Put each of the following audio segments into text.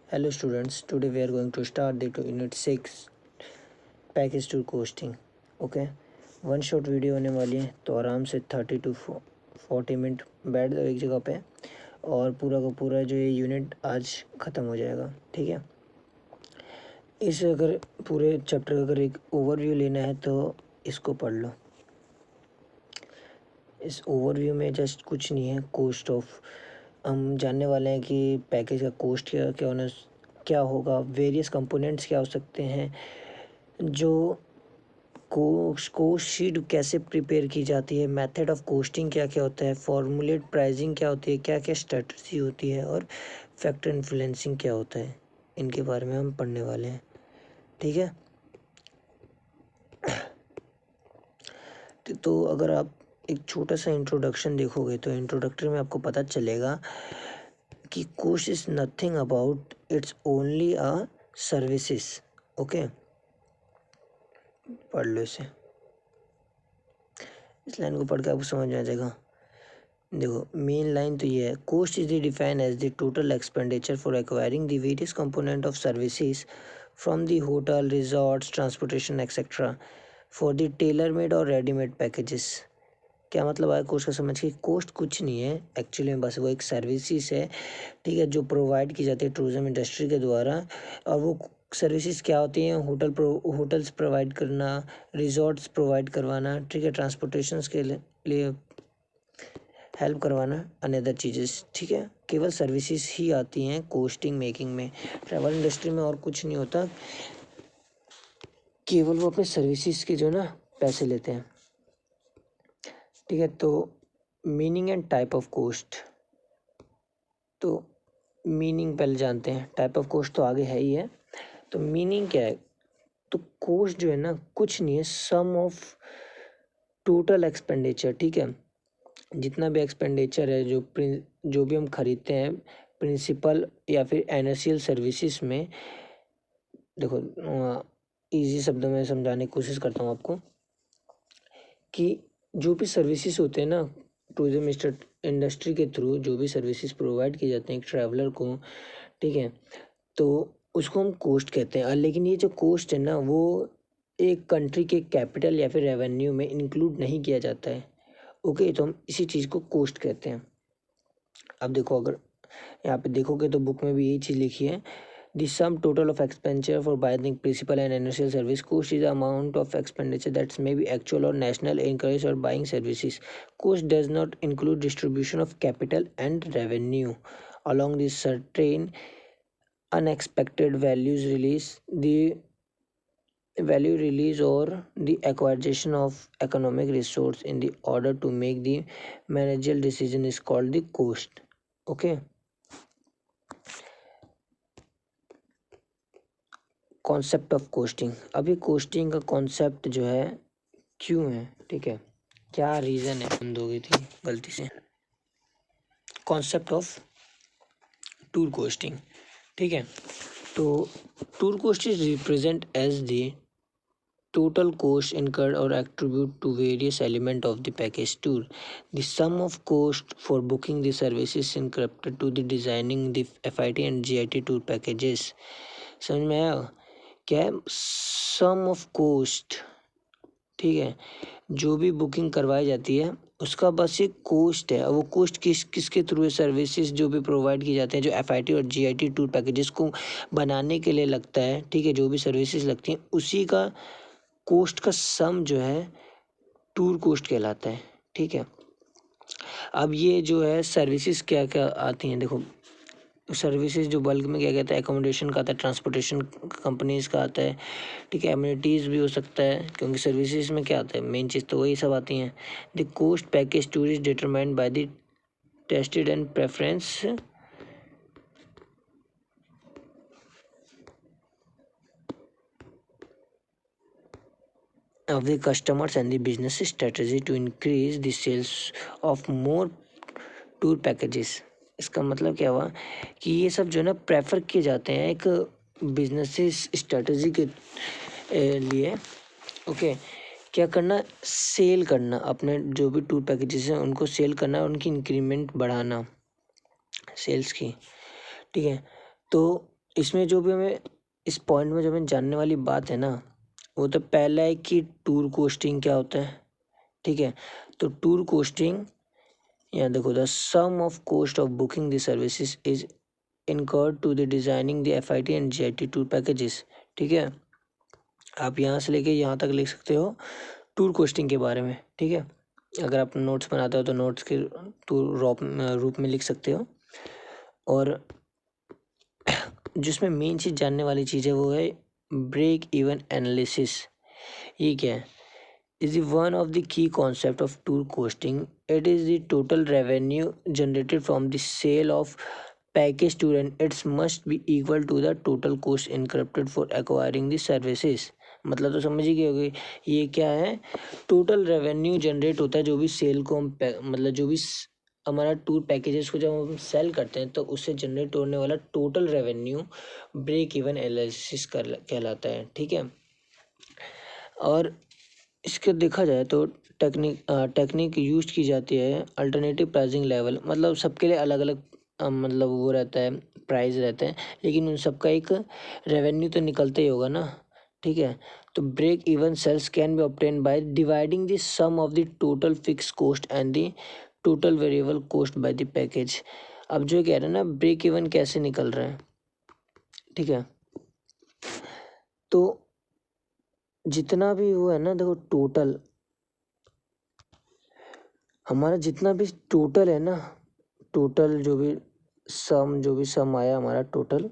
Hello students, today we are going to start the unit 6 package tour costing. Okay, one shot video होने वाली है, तो आराम से 30 to 40 मिनट बैठ दो एक जगह पे और पूरा का पूरा जो ये यूनिट आज ख़त्म हो जाएगा. ठीक है, इस अगर पूरे चैप्टर का अगर एक ओवरव्यू लेना है तो इसको पढ़ लो. इस ओवरव्यू में जस्ट कुछ नहीं है. कॉस्ट ऑफ हम जानने वाले हैं कि पैकेज का कॉस्ट क्या होना क्या होगा, वेरियस कंपोनेंट्स क्या हो सकते हैं, जो कोस्ट शीट कैसे प्रिपेयर की जाती है, मेथड ऑफ कोस्टिंग क्या क्या होता है, फॉर्मूलेट प्राइसिंग क्या होती है, क्या क्या स्ट्रेटजी होती है और फैक्टर इन्फ्लुएंसिंग क्या होता है, इनके बारे में हम पढ़ने वाले हैं. ठीक है, तो अगर आप एक छोटा सा इंट्रोडक्शन देखोगे तो इंट्रोडक्टरी में आपको पता चलेगा कि cost is nothing about, it's only a services. Okay, पढ़ लो इसे. इस लाइन को पढ़ के आपको समझ में आ जाएगा. देखो, मेन लाइन तो ये है, cost is defined as the total expenditure for acquiring the various component of services from the hotel, resorts, transportation etcetera for the tailor made और रेडीमेड पैकेजेस. क्या मतलब आया कोस्ट का? समझ के कोस्ट कुछ नहीं है एक्चुअली में, बस वो एक सर्विसेज है. ठीक है, जो प्रोवाइड की जाती है टूरिज्म इंडस्ट्री के द्वारा. और वो सर्विसेज क्या होती हैं? होटल्स प्रोवाइड करना, रिजॉर्ट्स प्रोवाइड करवाना, ठीक है, ट्रांसपोर्टेशंस के लिए हेल्प करवाना, अनदर चीज़ें. ठीक है, केवल सर्विसेज ही आती हैं कोस्टिंग मेकिंग में. ट्रैवल इंडस्ट्री में और कुछ नहीं होता, केवल वो अपने सर्विसेज के जो ना पैसे लेते हैं. ठीक है, तो meaning and type of cost. तो मीनिंग पहले जानते हैं, टाइप ऑफ कोस्ट तो आगे है ही है. तो मीनिंग क्या है? तो कोस्ट जो है ना कुछ नहीं है, सम ऑफ टोटल एक्सपेंडिचर. ठीक है, जितना भी एक्सपेंडिचर है, जो भी हम खरीदते हैं प्रिंसिपल या फिर एनएससीएल सर्विसेज में. देखो, इजी शब्दों में समझाने की कोशिश करता हूँ आपको कि जो भी सर्विसेज होते हैं ना टूरिज्म इंडस्ट्री के थ्रू, जो भी सर्विसेज प्रोवाइड किए जाते हैं एक ट्रैवलर को, ठीक है, तो उसको हम कोस्ट कहते हैं. लेकिन ये जो कोस्ट है ना वो एक कंट्री के कैपिटल या फिर रेवेन्यू में इंक्लूड नहीं किया जाता है. ओके, तो हम इसी चीज़ को कोस्ट कहते हैं. अब देखो, अगर यहाँ पे देखोगे तो बुक में भी यही चीज़ लिखी है, the sum total of expenditure for buying principal and initial service. Cost is amount of expenditure that's may be actual और नेशनल इनकरेज और buying services. Cost does not include distribution of capital and revenue along the certain unexpected value release or the acquisition of economic resource in the order to make the managerial decision is called the cost. Okay, concept of costing. अभी costing का concept जो है क्यों है, ठीक है, क्या reason है, बंद हो गई थी गलती से. Concept of tour costing. ठीक है, तो tour cost is represent as the total cost incurred or attribute to various element of the package tour. The sum of cost for booking the services encrypted to the designing the FIT and GIT tour packages. समझ में आया क्या है? सम of coast. ठीक है, जो भी booking करवाई जाती है उसका बस एक कोस्ट है. वो कोस्ट किसके थ्रू है? सर्विसेज जो भी प्रोवाइड की जाते हैं, जो FIT और GIT टूर पैकेजेस को बनाने के लिए लगता है. ठीक है, जो भी सर्विसेज लगती हैं उसी का कोस्ट का सम जो है टूर कोस्ट कहलाता है. ठीक है, अब ये जो है सर्विसेज क्या क्या आती हैं, देखो सर्विसेज जो बल्क में क्या कहता है, एकोमोडेशन का आता है, ट्रांसपोर्टेशन कंपनीज का आता है, ठीक है, एमिनिटीज़ भी हो सकता है, क्योंकि सर्विसेज में क्या आता है, मेन चीज़ तो वही सब आती हैं. The cost package tour is determined by the tested and preference of the customers and the business strategy to increase the sales of more tour packages. इसका मतलब क्या हुआ कि ये सब जो है ना प्रेफर किए जाते हैं एक बिजनेस स्ट्रेटजी के लिए. ओके, क्या करना? सेल करना, अपने जो भी टूर पैकेजेस हैं उनको सेल करना, उनकी इंक्रीमेंट बढ़ाना सेल्स की. ठीक है, तो इसमें जो भी हमें इस पॉइंट में जो हमें जानने वाली बात है ना, वो तो पहला है कि टूर कोस्टिंग क्या होता है। ठीक है, तो टूर कोस्टिंग, यहाँ देखो, the sum of cost of booking the services is incurred to the designing the FIT and GIT tour packages. ठीक है, आप यहाँ से लेके यहाँ तक लिख सकते हो टूर कोस्टिंग के बारे में। ठीक है, अगर आप नोट्स बनाते हो तो नोट्स के टूर रूप में लिख सकते हो। और जिसमें मेन चीज़ जानने वाली चीज़ है वो है ब्रेक इवन एनालिसिस। ये क्या है? Is one of the key concept of tour costing. It is the total revenue generated from the sale of package tour and it's must be equal to the total cost incurred for acquiring the services. मतलब तो समझ ही गए होगे, ये क्या है? Total revenue generate होता है जो भी सेल को हम मतलब जो भी हमारा टूर पैकेजेस को जब हम सेल करते हैं तो उससे जनरेट होने वाला total revenue break even analysis कहलाता है। ठीक है, और इसके देखा जाए तो टेक्निक यूज की जाती है अल्टरनेटिव प्राइसिंग लेवल। मतलब सबके लिए अलग अलग मतलब वो रहता है, प्राइस रहते हैं, लेकिन उन सबका एक रेवेन्यू तो निकलता ही होगा ना। ठीक है, तो break even sales can be obtain by dividing the sum of the total fix cost and the total variable cost by the package. अब जो कह रहे हैं ना ब्रेक इवन कैसे निकल रहा है, ठीक है, तो जितना भी वो है ना, देखो टोटल हमारा जितना भी टोटल है ना, टोटल जो भी सम आया हमारा टोटल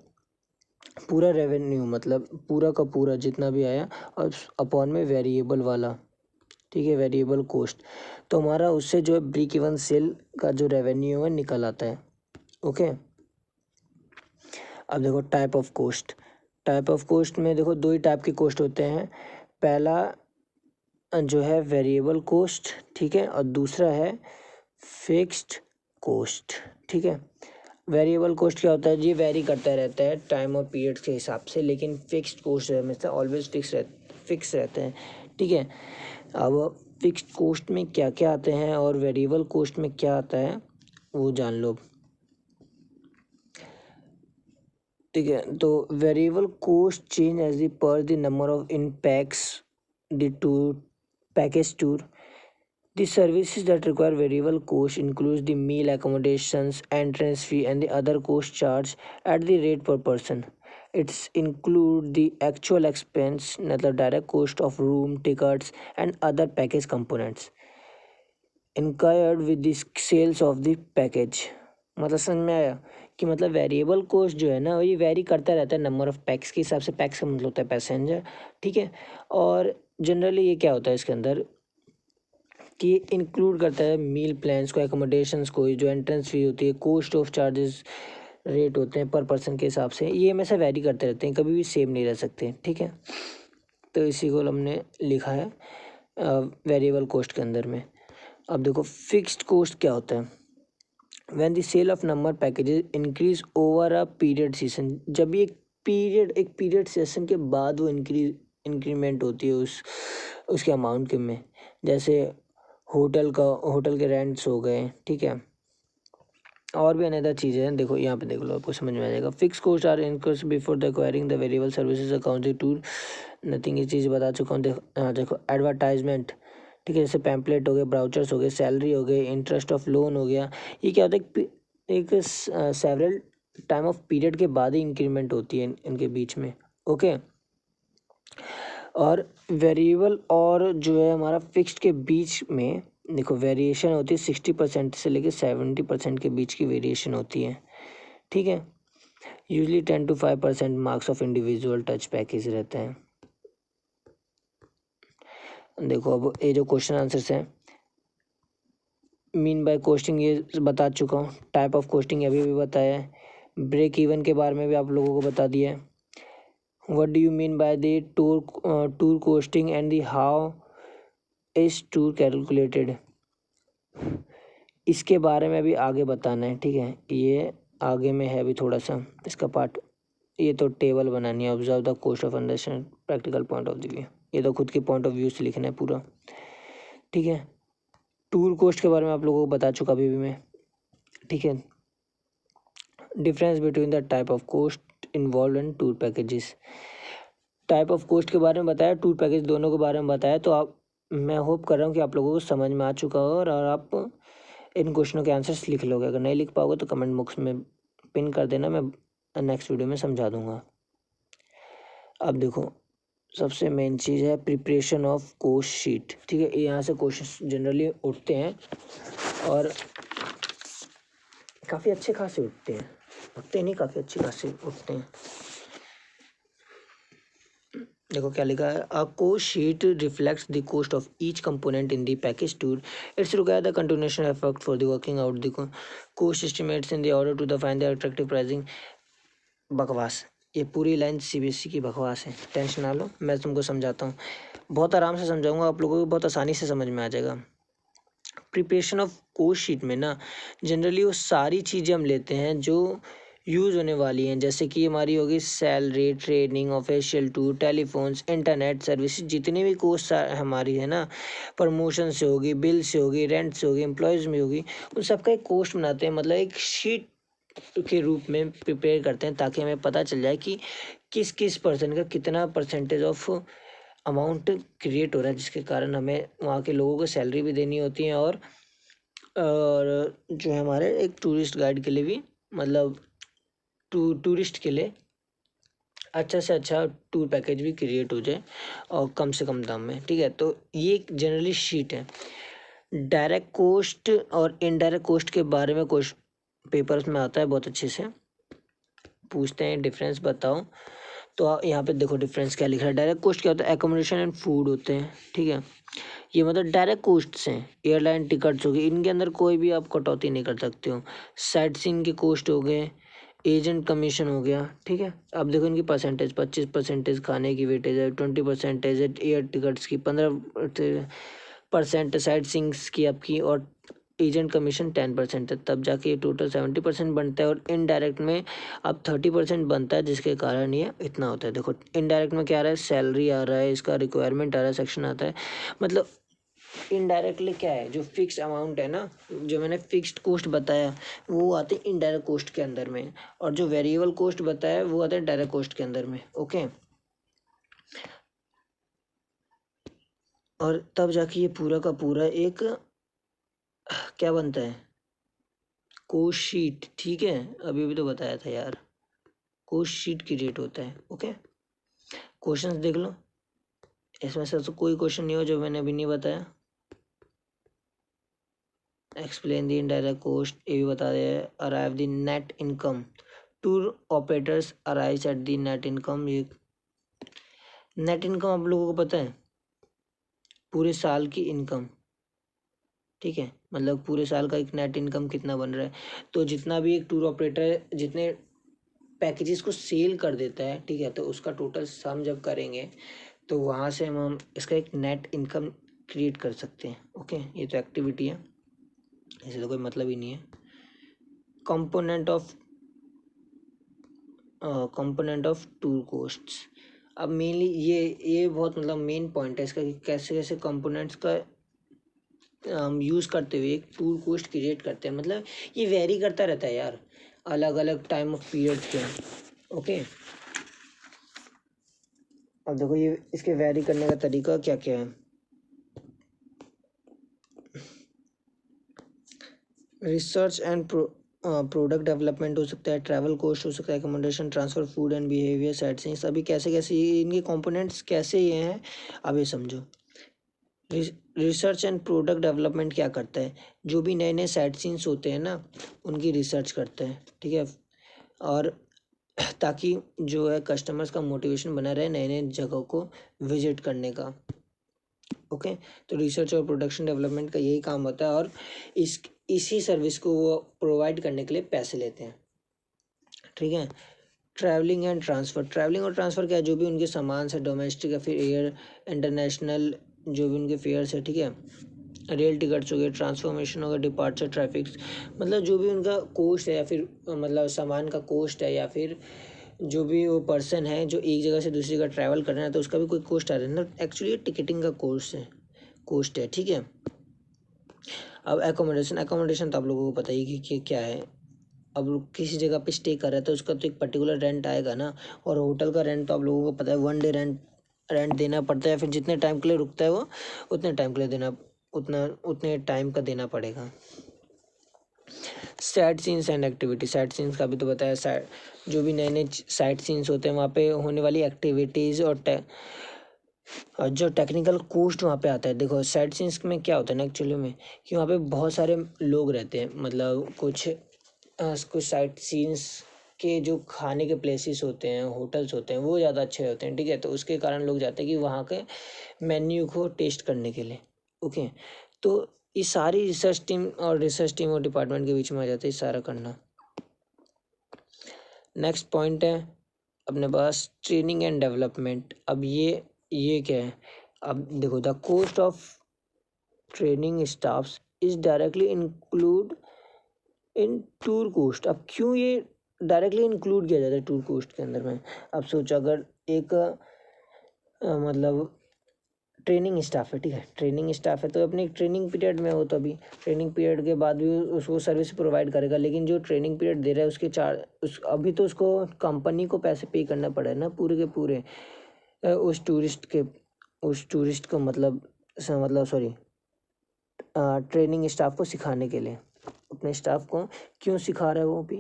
पूरा रेवेन्यू, मतलब पूरा का पूरा जितना भी आया, और अपॉन में वेरिएबल वाला, ठीक है, वेरिएबल कॉस्ट, तो हमारा उससे जो है ब्रेक इवन सेल का जो रेवेन्यू है निकल आता है। ओके, अब देखो टाइप ऑफ कोस्ट में देखो दो ही टाइप के कोस्ट होते हैं। पहला जो है वेरिएबल कोस्ट, ठीक है, और दूसरा है फिक्स्ड कोस्ट। ठीक है, वेरिएबल कोस्ट क्या होता है? ये वेरी करता रहता है टाइम और पीरियड्स के हिसाब से, लेकिन फिक्स्ड कोस्ट हमेशा ऑलवेज फिक्स रहते हैं। ठीक है, अब फिक्स्ड कोस्ट में क्या क्या आते हैं और वेरिएबल कोस्ट में क्या आता है वो जान लो। ठीक है, तो variable cost change as the per the number of in pax the tour package tour. The services that require variable cost includes the meal accommodations, entrance fee, and the other cost charged at the rate per person. It's include the actual expense, मतलब direct cost of room, tickets, and other package components incurred with the sales of the package। मतलब समझ में आया कि मतलब variable cost जो है ना ये वेरी करता रहता है नंबर ऑफ पैक्स के हिसाब से। पैक्स का मतलब होता है पैसेंजर। ठीक है, और जनरली ये क्या होता है इसके अंदर कि इंक्लूड करता है मील प्लान्स को, एकोमोडेशंस को, जो एंट्रेंस फी होती है, कॉस्ट ऑफ चार्जेस रेट होते हैं पर पर्सन के हिसाब से, ये हमेशा वैरी करते रहते हैं, कभी भी सेम नहीं रह सकते। ठीक है, तो इसी को हमने लिखा है वेरिएबल कोस्ट के अंदर में। अब देखो फिक्स्ड कोस्ट क्या होता है? When the sale of number packages increase over a period season. जब भी एक पीरियड सेशन के बाद वो इंक्रीमेंट होती है उसके अमाउंट के में, जैसे होटल के रेंट्स हो गए। ठीक है, और भी अनदर चीज़ें हैं, देखो यहाँ पे देख लो, आपको समझ में आ जाएगा। Fix cost are incurred before the acquiring the variable services account to nothing. ये चीज़ बता चुका हूँ। देखो एडवर्टाइजमेंट, ठीक है, जैसे पैम्पलेट हो गए, ब्राउचर्स हो गए, सैलरी हो गए, इंटरेस्ट ऑफ लोन हो गया। ये क्या होता है? एक सेवरल टाइम ऑफ पीरियड के बाद ही इंक्रीमेंट होती है इनके बीच में। ओके, और वेरिएबल और जो है हमारा फिक्स्ड के बीच में देखो वेरिएशन होती है 60% से लेकर 70% के बीच की वेरिएशन होती है। ठीक है, usually 10 to 5% marks of individual touch package रहते हैं। देखो अब ये जो क्वेश्चन आंसर्स हैं, मीन बाय कोस्टिंग ये बता चुका हूँ, टाइप ऑफ कोस्टिंग अभी भी बताया है, ब्रेक इवन के बारे में भी आप लोगों को बता दिया है। What do you mean by the tour costing and the how is tour calculated, इसके बारे में भी आगे बताना है। ठीक है, ये आगे में है अभी थोड़ा सा इसका पार्ट। ये तो टेबल बनानी है, observe the cost of understand practical point of view, ये तो खुद के पॉइंट ऑफ व्यू से लिखना है पूरा। ठीक है, टूर कोस्ट के बारे में आप लोगों को बता चुका अभी भी मैं। ठीक है, difference between the type of cost involve in tour packages. Type of cost के बारे में बताया, टूर पैकेज दोनों के बारे में बताया। तो आप, मैं होप कर रहा हूँ कि आप लोगों को समझ में आ चुका हो और आप इन क्वेश्चनों के आंसर्स लिख लोगे। अगर नहीं लिख पाओगे तो कमेंट बॉक्स में पिन कर देना, मैं नेक्स्ट वीडियो में समझा दूंगा। अब देखो, सबसे मेन चीज़ है प्रिपरेशन ऑफ कोस्ट शीट। ठीक है, यहाँ से क्वेश्चन जनरली उठते हैं और काफ़ी अच्छे खासे उठते नहीं, काफ़ी अच्छे खासे उठते हैं। देखो क्या लिखा है, a cost sheet reflects the cost of each component in the package tour. It's require the continuation effort for the working out the cost estimates in the order to the find the attractive pricing. बकवास, ये पूरी line CBSE की बकवास है। Tension ना लो, मैं तुमको समझाता हूँ, बहुत आराम से समझाऊंगा, आप लोगों को बहुत आसानी से समझ में आ जाएगा। प्रिपरेशन ऑफ कोस्ट शीट में ना जनरली वो सारी चीज़ें हम लेते हैं जो यूज़ होने वाली हैं, जैसे कि हमारी होगी salary, training, official tour, telephones, internet services, जितनी भी कोस्ट हमारी है ना, प्रमोशन से होगी, बिल से होगी, रेंट से होगी, एम्प्लॉयज़ में होगी, उन सबका एक कोस्ट बनाते हैं, मतलब एक शीट के रूप में प्रिपेयर करते हैं, ताकि हमें पता चल जाए कि किस किस पर्सन का कितना परसेंटेज ऑफ अमाउंट क्रिएट हो रहा है, जिसके कारण हमें वहाँ के लोगों को सैलरी भी देनी होती है और जो है हमारे एक टूरिस्ट गाइड के लिए भी, मतलब टूरिस्ट के लिए अच्छा से अच्छा टूर पैकेज भी क्रिएट हो जाए और कम से कम दाम में। ठीक है, तो ये एक जनरली शीट है। डायरेक्ट कोस्ट और इनडायरेक्ट कोस्ट के बारे में क्वेश्चन पेपर्स में आता है, बहुत अच्छे से पूछते हैं, डिफरेंस बताओ। तो यहाँ पे देखो डिफरेंस क्या लिख रहा है। डायरेक्ट कोस्ट क्या होता है, एकोमोडेशन एंड फूड होते हैं। ठीक है, ये मतलब डायरेक्ट कोस्ट्स हैं। एयरलाइन टिकट्स हो गए, इनके अंदर कोई भी आप कटौती नहीं कर सकते हो। साइट सीइंग के कोस्ट हो गए, एजेंट कमीशन हो गया। ठीक है, अब देखो इनकी परसेंटेज, 25% खाने की वेटेज है, 20% एयर टिकट्स की, 15% साइट सीइंग्स की आपकी, और एजेंट कमीशन 10% है, तब जाके ये टोटल 70% बनता है। और इनडायरेक्ट में अब 30% बनता है, जिसके कारण ये इतना होता है। देखो इनडायरेक्ट में क्या आ रहा है, सैलरी आ रहा है, इसका रिक्वायरमेंट आ रहा है, सेक्शन आता है। मतलब इनडायरेक्टली क्या है, जो फिक्स अमाउंट है ना, जो मैंने फिक्स्ड कोस्ट बताया, वो आते हैं इनडायरेक्ट कोस्ट के अंदर में, और जो वेरिएबल कोस्ट बताया वो आते हैं डायरेक्ट कोस्ट के अंदर में। ओके, और तब जाके ये पूरा का पूरा एक क्या बनता है, कोस्ट शीट। ठीक है, अभी भी तो बताया था यार, कोस्ट शीट क्रिएट होता है। ओके, क्वेश्चंस देख लो, इसमें से तो कोई क्वेश्चन नहीं हो जो मैंने अभी नहीं बताया। एक्सप्लेन द इनडायरेक्ट कोस्ट, ये भी बता दिया है। Arrive the net income, tour operators arrive at the net income. ये नेट इनकम आप लोगों को पता है, पूरे साल की इनकम। ठीक है, मतलब पूरे साल का एक नेट इनकम कितना बन रहा है। तो जितना भी एक टूर ऑपरेटर जितने पैकेजेस को सेल कर देता है, ठीक है, तो उसका टोटल सम जब करेंगे तो वहाँ से हम इसका एक नेट इनकम क्रिएट कर सकते हैं। ओके, ये तो एक्टिविटी है, इसे तो कोई मतलब ही नहीं है। Component of tour costs. अब मेनली ये बहुत मतलब मेन पॉइंट है इसका, कि कैसे कैसे कंपोनेंट्स का हम यूज़ करते हुए एक टूर कोस्ट क्रिएट करते हैं। मतलब ये वेरी करता रहता है यार, अलग अलग टाइम ऑफ पीरियड के। ओके, अब देखो ये इसके वेरी करने का तरीका क्या क्या है। रिसर्च एंड प्रोडक्ट डेवलपमेंट हो सकता है, ट्रैवल कोस्ट हो सकता है, accommodation, transfer, food and behaviour, sight seeing. सभी कैसे कैसे इनके कंपोनेंट्स कैसे ये हैं, अब ये समझो। रिसर्च एंड प्रोडक्ट डेवलपमेंट क्या करता है, जो भी नए नए साइट सीन्स होते हैं ना, उनकी रिसर्च करता है। ठीक है, और ताकि जो है कस्टमर्स का मोटिवेशन बना रहे नए नए जगहों को विजिट करने का। ओके, तो रिसर्च और प्रोडक्शन डेवलपमेंट का यही काम होता है, और इसी सर्विस को वो प्रोवाइड करने के लिए पैसे लेते हैं। ठीक है, ट्रैवलिंग एंड ट्रांसफ़र। ट्रैवलिंग और ट्रांसफ़र क्या है, जो भी उनके सामान से, डोमेस्टिक या फिर एयर इंटरनेशनल जो भी उनके फेयर्स है। ठीक है, रेल टिकट्स हो गए, ट्रांसफॉर्मेशन हो गया, डिपार्चर, ट्रैफिक्स, मतलब जो भी उनका कोस्ट है, या फिर मतलब सामान का कोस्ट है, या फिर जो भी वो पर्सन है जो एक जगह से दूसरी जगह ट्रैवल कर रहा है, तो उसका भी कोई कोस्ट आ रहा है ना। एक्चुअली टिकटिंग का कोस्ट है। ठीक है, अब एकोमोडेशन तो आप लोगों को पता ही कि क्या है। अब किसी जगह पे स्टे कर रहा है तो उसका तो एक पर्टिकुलर रेंट आएगा ना, और होटल का रेंट तो आप लोगों को पता है 1 डे रेंट देना पड़ता है, फिर जितने टाइम के लिए रुकता है वो उतने टाइम के लिए उतने टाइम का देना पड़ेगा। Site scenes and activity, site scenes का भी तो बताया, जो भी नए नए साइट सीन्स होते हैं वहाँ पे होने वाली एक्टिविटीज़ और जो टेक्निकल कोस्ट वहाँ पे आता है। देखो साइट सीन्स में क्या होता है ना एक्चुअली में, कि वहाँ पे बहुत सारे लोग रहते हैं, मतलब कुछ साइट सीन्स के जो खाने के प्लेसेस होते हैं, होटल्स होते हैं, वो ज़्यादा अच्छे होते हैं, ठीक है। तो उसके कारण लोग जाते हैं कि वहाँ के मेन्यू को टेस्ट करने के लिए। ओके, तो ये सारी रिसर्च टीम और डिपार्टमेंट के बीच में आ जाता है सारा करना। नेक्स्ट पॉइंट है अपने पास ट्रेनिंग एंड डेवलपमेंट। अब ये क्या है, अब देखो the cost of training staffs is directly include in tour cost. अब क्यों ये डायरेक्टली इंक्लूड किया जाता है टूर कोस्ट के अंदर में? अब सोचो अगर एक मतलब ट्रेनिंग स्टाफ है, ठीक है, ट्रेनिंग स्टाफ है तो अपने ट्रेनिंग पीरियड में हो, तो अभी ट्रेनिंग पीरियड के बाद भी उसको सर्विस प्रोवाइड करेगा, लेकिन जो ट्रेनिंग पीरियड दे रहा है अभी तो उसको कंपनी को पैसे पे करना पड़ा है ना पूरे के पूरे उस टूरिस्ट को मतलब सॉरी ट्रेनिंग स्टाफ को सिखाने के लिए। अपने स्टाफ को क्यों सिखा रहा है वो भी,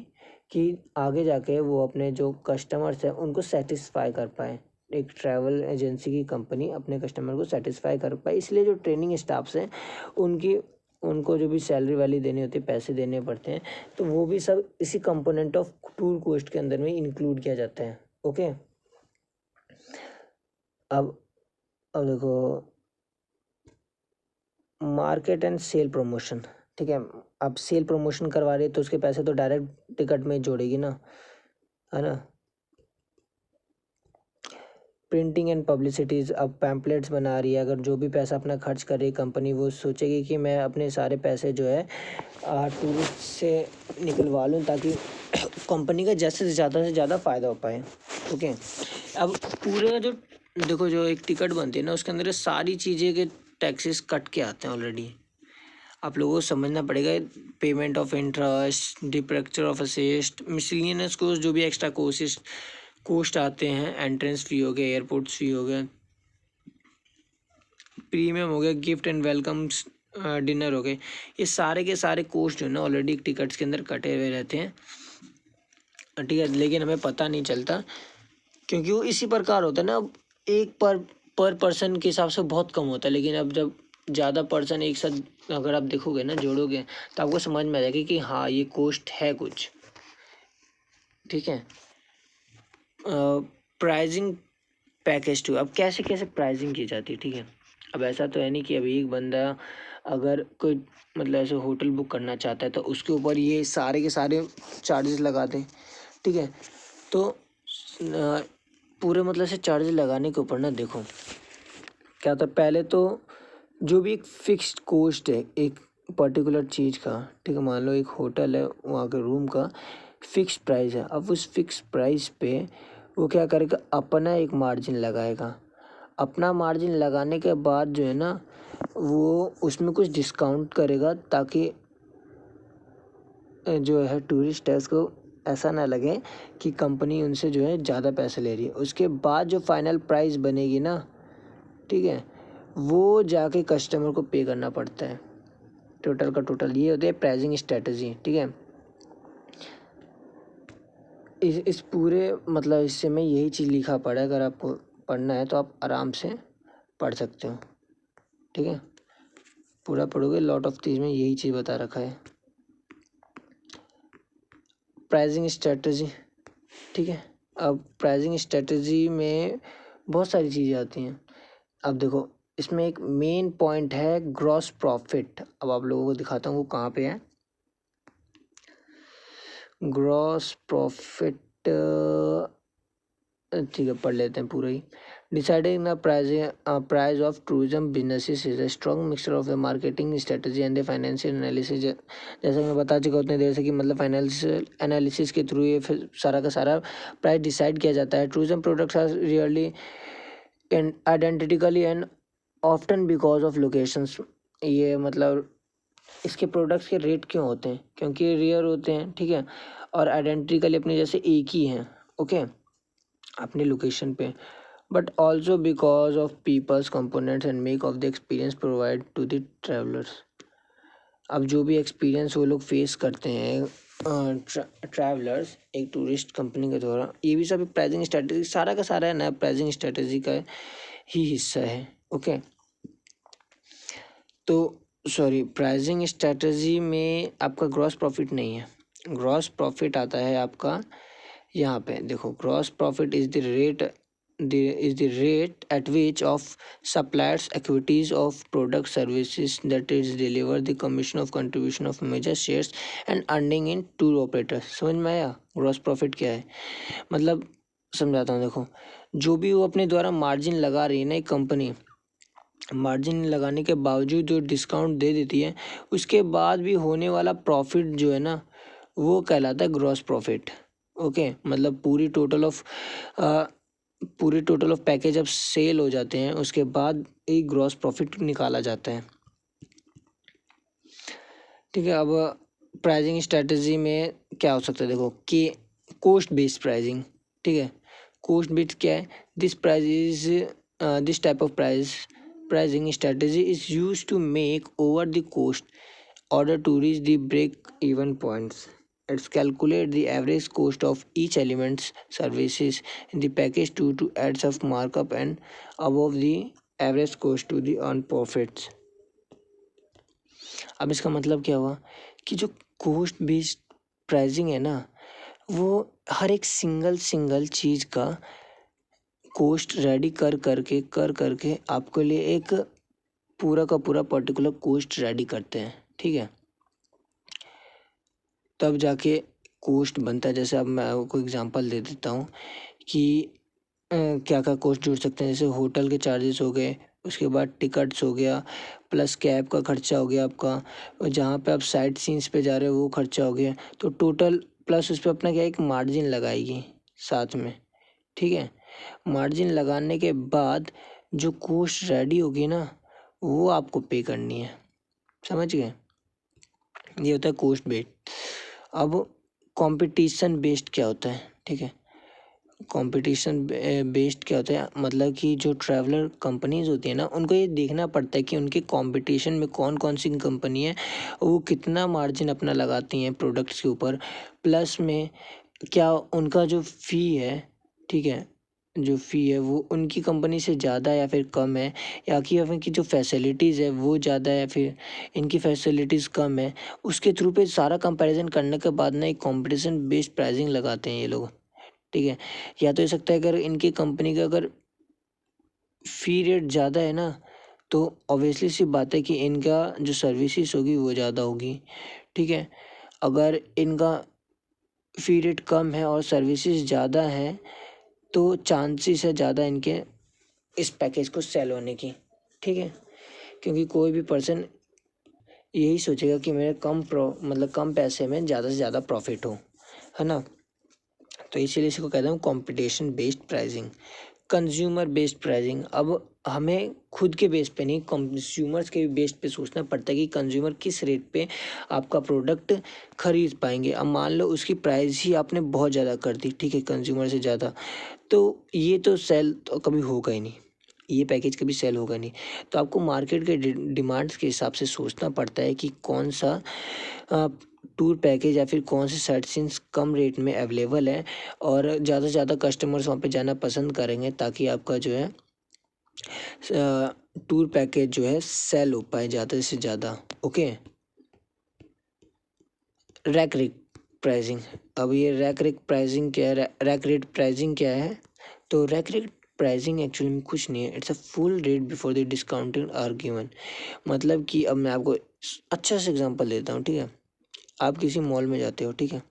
कि आगे जाके वो अपने जो कस्टमर्स हैं उनको सेटिस्फाई कर पाए, एक ट्रैवल एजेंसी की कंपनी अपने कस्टमर को सेटिस्फाई कर पाए। इसलिए जो ट्रेनिंग स्टाफ्स हैं उनको जो भी सैलरी वाली देनी होती है, पैसे देने पड़ते हैं, तो वो भी सब इसी कंपोनेंट ऑफ टूर कॉस्ट के अंदर में इंक्लूड किया जाता है। ओके, अब देखो मार्केट एंड सेल प्रमोशन, ठीक है। अब सेल प्रमोशन करवा रही है तो उसके पैसे तो डायरेक्ट टिकट में जोड़ेगी ना, है ना। प्रिंटिंग एंड पब्लिसिटीज़, अब पैम्पलेट्स बना रही है, अगर जो भी पैसा अपना खर्च कर रही है कंपनी, वो सोचेगी कि मैं अपने सारे पैसे जो है टूरिस्ट से निकलवा लूँ ताकि कंपनी का ज़्यादा से ज़्यादा फ़ायदा हो पाए। ओके, अब पूरे जो देखो जो एक टिकट बनती है ना उसके अंदर सारी चीज़ें के टैक्सेस कट के आते हैं ऑलरेडी। आप लोगों को समझना पड़ेगा, payment of interest, depreciation of asset, miscellaneous cost, जो भी एक्स्ट्रा कोस्ट आते हैं, एंट्रेंस फ़ी हो गया, एयरपोर्ट्स फ़ी हो गया, प्रीमियम हो गया, गिफ्ट एंड वेलकम्स डिनर हो गए, ये सारे के सारे कोस्ट जो है ना ऑलरेडी टिकट्स के अंदर कटे हुए रहते हैं, ठीक है। लेकिन हमें पता नहीं चलता क्योंकि वो इसी प्रकार होता है ना, एक पर पर्सन के हिसाब से बहुत कम होता है, लेकिन अब जब ज़्यादा पर्सन एक साथ अगर आप देखोगे ना, जोड़ोगे, तो आपको समझ में आ जाएगा कि हाँ ये कोस्ट है कुछ, ठीक है। प्राइजिंग पैकेज टू, अब कैसे कैसे प्राइजिंग की जाती है, ठीक है। अब ऐसा तो है नहीं कि अभी एक बंदा अगर कोई मतलब ऐसे होटल बुक करना चाहता है तो उसके ऊपर ये सारे के सारे चार्जेस लगा दें, ठीक है। तो पूरे मतलब से चार्जेस लगाने के ऊपर ना देखो क्या होता है, पहले तो जो भी एक फिक्स्ड कॉस्ट है एक पर्टिकुलर चीज़ का, ठीक है, मान लो एक होटल है, वहाँ के रूम का फिक्स प्राइस है। अब उस फिक्स प्राइस पे वो क्या करेगा, अपना एक मार्जिन लगाएगा। अपना मार्जिन लगाने के बाद जो है ना वो उसमें कुछ डिस्काउंट करेगा ताकि जो है टूरिस्ट है उसको ऐसा ना लगे कि कंपनी उनसे जो है ज़्यादा पैसे ले रही है। उसके बाद जो फाइनल प्राइस बनेगी ना, ठीक है, वो जाके कस्टमर को पे करना पड़ता है टोटल का टोटल। ये होती है प्राइसिंग स्ट्रेटजी, ठीक है। इस पूरे मतलब इससे में यही चीज़ लिखा पड़ा है, अगर आपको पढ़ना है तो आप आराम से पढ़ सकते हो, ठीक है। पूरा पढ़ोगे लॉट ऑफ चीज़ में यही चीज़ बता रखा है, प्राइसिंग स्ट्रेटजी, ठीक है। अब प्राइसिंग स्ट्रेटजी में बहुत सारी चीज़ें आती हैं। अब देखो इसमें एक मेन पॉइंट है ग्रॉस प्रॉफिट। अब आप लोगों को दिखाता हूँ वो कहाँ पे है। ग्रॉस प्रॉफिट, ठीक है, पढ़ लेते हैं पूरा ही। Deciding the price of tourism businesses is a strong mixture of the marketing strategy and the financial analysis. जैसे मैं बता चुका उतने देर से कि मतलब फाइनेंशियल एनालिसिस के थ्रू ये फिर सारा का सारा प्राइस डिसाइड किया जाता है। Tourism products are rarely and identically and often because of locations. ये मतलब इसके प्रोडक्ट्स के रेट क्यों होते हैं, क्योंकि रेयर होते हैं, ठीक है, और आइडेंटिकली अपने जैसे एक ही हैं, ओके, अपने लोकेशन पे, but also because of peoples components and make of the experience provide to the travellers. अब जो भी एक्सपीरियंस वो लोग फेस करते हैं ट्रैवलर्स एक टूरिस्ट कंपनी के द्वारा, ये भी सब प्राइसिंग स्ट्रेटेजी, सारा का सारा है ना प्राइसिंग स्ट्रेटेजी का ही हिस्सा है, ओके। तो सॉरी, प्राइसिंग स्ट्रेटजी में आपका ग्रॉस प्रॉफिट नहीं है, ग्रॉस प्रॉफिट आता है आपका यहाँ पे देखो, gross profit is the rate at which of suppliers activities of product services that is deliver the commission of contribution of major shares and earning in tour operators. समझ में आया ग्रॉस प्रॉफिट क्या है? मतलब समझाता हूँ, देखो जो भी वो अपने द्वारा मार्जिन लगा रही है ना एक कंपनी, मार्जिन लगाने के बावजूद जो डिस्काउंट दे देती है, उसके बाद भी होने वाला प्रॉफिट जो है ना वो कहलाता है ग्रॉस प्रॉफिट, ओके। मतलब पूरी टोटल ऑफ पैकेज जब सेल हो जाते हैं उसके बाद एक ग्रॉस प्रॉफिट निकाला जाता है, ठीक है। अब प्राइसिंग स्ट्रेटजी में क्या हो सकता है, देखो कि कोस्ट बेस्ड प्राइसिंग, ठीक है। कोस्ट बेस्ड क्या है? This type of pricing strategy is used to make over the cost order to reach the break even points. It's calculate the average cost of each element's services in the package to add some markup and above the average cost to the earned profits. अब इसका मतलब क्या हुआ कि जो coast based pricing है ना वो हर एक सिंगल चीज़ का कोस्ट रेडी कर करके आपके लिए एक पूरा का पूरा पर्टिकुलर कोस्ट रेडी करते हैं, ठीक है। तब जाके कोस्ट बनता है। जैसे अब मैं आपको एग्जांपल दे देता हूँ कि क्या क्या कोस्ट जुड़ सकते हैं। जैसे होटल के चार्जेस हो गए, उसके बाद टिकट्स हो गया, प्लस कैब का खर्चा हो गया आपका, और जहाँ पे आप साइट सीन्स पे जा रहे हो वो खर्चा हो गया, तो टोटल प्लस उस पर अपना क्या एक मार्जिन लगाएगी साथ में, ठीक है। मार्जिन लगाने के बाद जो कोस्ट रेडी होगी ना वो आपको पे करनी है, समझ गए? ये होता है कोस्ट बेस्ड। अब कंपटीशन बेस्ड क्या होता है, ठीक है। कंपटीशन बेस्ड क्या होता है, मतलब कि जो ट्रैवलर कंपनीज होती है ना उनको ये देखना पड़ता है कि उनके कंपटीशन में कौन कौन सी कंपनी है, वो कितना मार्जिन अपना लगाती हैं प्रोडक्ट्स के ऊपर, प्लस में क्या उनका जो फ़ी है, ठीक है, जो फ़ी है वो उनकी कंपनी से ज़्यादा या फिर कम है, या कि इनकी जो फैसिलिटीज़ है वो ज़्यादा है या फिर इनकी फैसिलिटीज़ कम है। उसके थ्रू पे सारा कंपैरिजन करने के बाद ना एक कंपटीशन बेस्ड प्राइसिंग लगाते हैं ये लोग, ठीक है। या तो हो सकता है अगर इनकी कंपनी का अगर फ़ी रेट ज़्यादा है ना तो ऑब्वियसली सी बात है कि इनका जो सर्विसेज होगी वो ज़्यादा होगी, ठीक है। अगर इनका फ़ी रेट कम है और सर्विसेज ज़्यादा हैं तो चांसेस है ज़्यादा इनके इस पैकेज को सेल होने की, ठीक है। क्योंकि कोई भी पर्सन यही सोचेगा कि मेरे मतलब कम पैसे में ज़्यादा से ज़्यादा प्रॉफिट हो, है ना। तो इसीलिए इसको कहते हैं competition based pricing. Consumer based pricing, अब हमें खुद के बेस पे नहीं कंज्यूमर्स के बेस पे सोचना पड़ता है कि कंज्यूमर किस रेट पे आपका प्रोडक्ट खरीद पाएंगे। अब मान लो उसकी प्राइस ही आपने बहुत ज़्यादा कर दी, ठीक है, कंज्यूमर से ज़्यादा, तो ये तो सेल तो कभी होगा ही नहीं, ये पैकेज कभी सेल होगा नहीं। तो आपको मार्केट के डिमांड्स के हिसाब से सोचना पड़ता है कि कौन सा टूर पैकेज या फिर कौन से साइट सीन्स कम रेट में अवेलेबल है और ज़्यादा से ज़्यादा कस्टमर्स वहाँ पे जाना पसंद करेंगे ताकि आपका जो है टूर पैकेज जो है सेल हो पाए ज़्यादा से ज़्यादा, ओके। रैक रेट प्राइसिंग, अब ये रैक रेट प्राइसिंग क्या है, रैक रेट प्राइसिंग क्या है? तो रैक रेट प्राइसिंग एक्चुअली में कुछ नहीं है, it's a full rate before the discounting are given. मतलब कि अब मैं आपको अच्छा से एग्जांपल देता हूँ, ठीक है। आप किसी मॉल में जाते हो, ठीक है,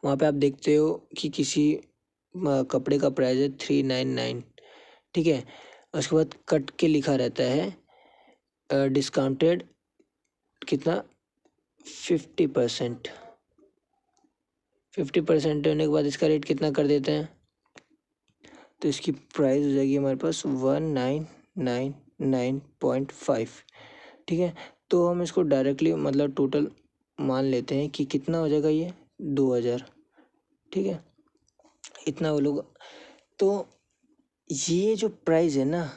वहाँ पे आप देखते हो कि किसी कपड़े का प्राइस है 399, ठीक है। उसके बाद कट के लिखा रहता है डिस्काउंटेड कितना 50%। 50% होने के बाद इसका रेट कितना कर देते हैं, तो इसकी प्राइस हो जाएगी हमारे पास 1999.5, ठीक है। तो हम इसको डायरेक्टली मतलब टोटल मान लेते हैं कि कितना हो जाएगा ये 2000, ठीक है, इतना वो लोग। तो ये जो प्राइस है ना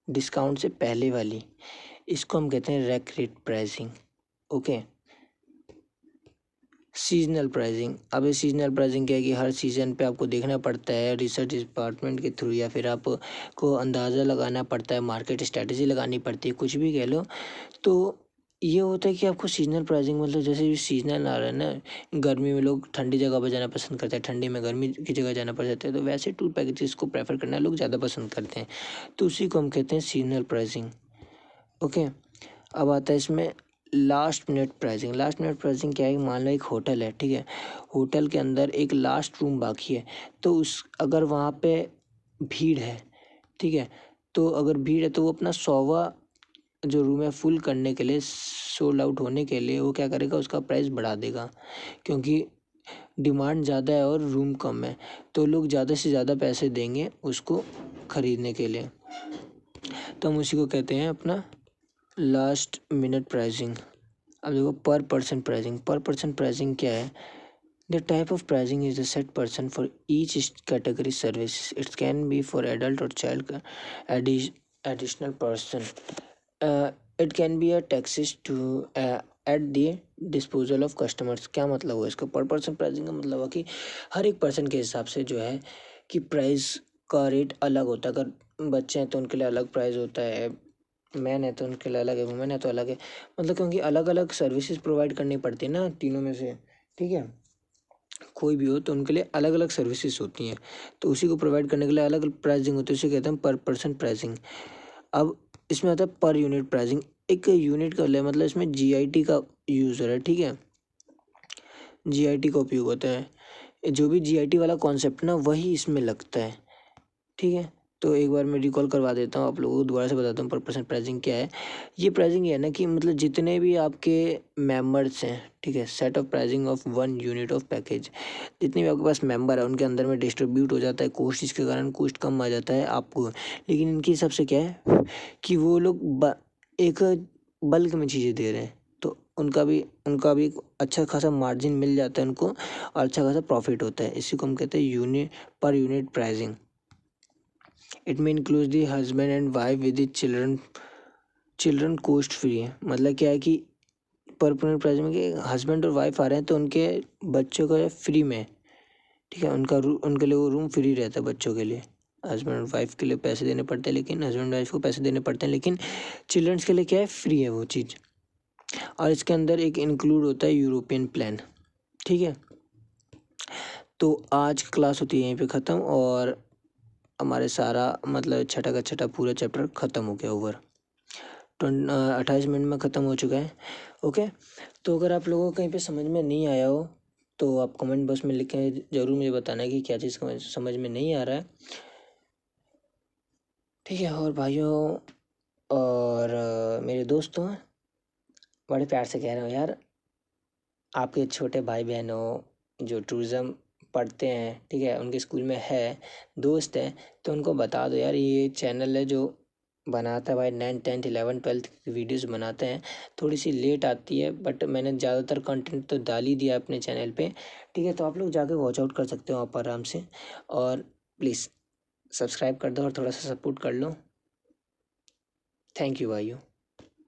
डिस्काउंट से पहले वाली, इसको हम कहते हैं rack rate pricing. Okay, seasonal pricing. अब ये सीजनल प्राइसिंग क्या है कि हर सीज़न पे आपको देखना पड़ता है रिसर्च डिपार्टमेंट के थ्रू, या फिर आपको अंदाज़ा लगाना पड़ता है, मार्केट स्ट्रेटजी लगानी पड़ती है, कुछ भी कह लो। तो ये होता है कि आपको सीजनल प्राइसिंग मतलब जैसे भी सीजनल आ रहा है ना, गर्मी में लोग ठंडी जगह पर जाना पसंद करते हैं, ठंडी में गर्मी की जगह जाना पड़ जाता है, तो वैसे टूर पैकेजेस को प्रेफर करना लोग ज़्यादा पसंद करते हैं, तो उसी को हम कहते हैं सीजनल प्राइसिंग। ओके, अब आता है इसमें last minute pricing. Last minute pricing क्या है, मान लो एक होटल है, ठीक है, होटल के अंदर एक लास्ट रूम बाकी है, तो उस अगर वहाँ पे भीड़ है, ठीक है, तो अगर भीड़ है तो वो अपना 100वां जो रूम है फुल करने के लिए, सोल्ड आउट होने के लिए वो क्या करेगा, उसका प्राइस बढ़ा देगा, क्योंकि डिमांड ज़्यादा है और रूम कम है, तो लोग ज़्यादा से ज़्यादा पैसे देंगे उसको ख़रीदने के लिए। तो हम उसी को कहते हैं अपना लास्ट मिनट प्राइसिंग। अब देखो per person pricing. Per person pricing क्या है, the type of pricing is the set person for each category service, it can be for adult और child additional person, it can be a taxes to at the disposal of customers. क्या मतलब हुआ इसका, पर person pricing का मतलब है कि हर एक पर्सन के हिसाब से जो है कि प्राइस का रेट अलग होता है। अगर बच्चे हैं तो उनके लिए अलग प्राइस होता है, मैन है तो उनके लिए अलग है, वुमेन है तो अलग है, मतलब क्योंकि अलग अलग सर्विसेज प्रोवाइड करनी पड़ती है ना तीनों में से, ठीक है, कोई भी हो तो उनके लिए अलग अलग सर्विसेज होती हैं, तो उसी को प्रोवाइड करने के लिए अलग अलग प्राइसिंग होती है, उसे कहते हैं पर पर्सन प्राइसिंग। अब इसमें आता है पर यूनिट प्राइसिंग। एक यूनिट का मतलब इसमें जीआईटी का यूज़ हो रहा है, ठीक है, जीआईटी का उपयोग होता है, जो भी जीआईटी वाला कॉन्सेप्ट ना वही इसमें लगता है, ठीक है। तो एक बार मैं रिकॉल करवा देता हूँ आप लोगों को, दोबारा से बताता हूँ पर पर्सन प्राइसिंग क्या है। ये प्राइसिंग है ना कि मतलब जितने भी आपके मेंबर्स हैं, ठीक है, set of pricing of 1 unit of package, जितने भी आपके पास मेंबर है उनके अंदर में डिस्ट्रीब्यूट हो जाता है कोस्ट, इसके कारण कोस्ट कम आ जाता है आपको। लेकिन इनके हिसाब से क्या है कि वो लोग एक बल्क में चीज़ें दे रहे हैं, तो उनका भी एक अच्छा खासा मार्जिन मिल जाता है उनको, और अच्छा खासा प्रॉफिट होता है, इसी को हम कहते हैं पर यूनिट प्राइसिंग। इट में include the husband and wife with children cost free है। मतलब क्या है कि पर प्राइस में कि हस्बैंड और वाइफ आ रहे हैं तो उनके बच्चों का फ्री में, ठीक है, उनके लिए वो रूम फ्री रहता है बच्चों के लिए। हस्बैंड और वाइफ के लिए पैसे देने पड़ते हैं, लेकिन हस्बैंड वाइफ को पैसे देने पड़ते हैं, लेकिन चिल्ड्रंस के लिए क्या है, फ्री है वो चीज़। और इसके अंदर एक इंक्लूड होता है यूरोपियन प्लान, ठीक है। तो आज क्लास होती है यहीं पे ख़त्म, और हमारे सारा मतलब छठा का छठा पूरा चैप्टर ख़त्म हो गया, ओवर। 28 मिनट में ख़त्म हो चुका है। ओके, तो अगर आप लोगों को कहीं पे समझ में नहीं आया हो तो आप कमेंट बॉक्स में लिख के ज़रूर मुझे बताना है कि क्या चीज़ समझ में नहीं आ रहा है, ठीक है। और भाइयों और मेरे दोस्तों, बड़े प्यार से कह रहा हूँ यार, आपके छोटे भाई बहन हो जो टूरिज़्म पढ़ते हैं, ठीक है, उनके स्कूल में है, दोस्त है, तो उनको बता दो यार ये चैनल है जो बनाता है भाई 9th 10th 11th 12th की वीडियोस बनाते हैं। थोड़ी सी लेट आती है बट मैंने ज़्यादातर कंटेंट तो डाल ही दिया अपने चैनल पे, ठीक है, तो आप लोग जाके वॉच आउट कर सकते हो आप आराम से, और प्लीज़ सब्सक्राइब कर दो और थोड़ा सा सपोर्ट कर लो। थैंक यू भाइयों।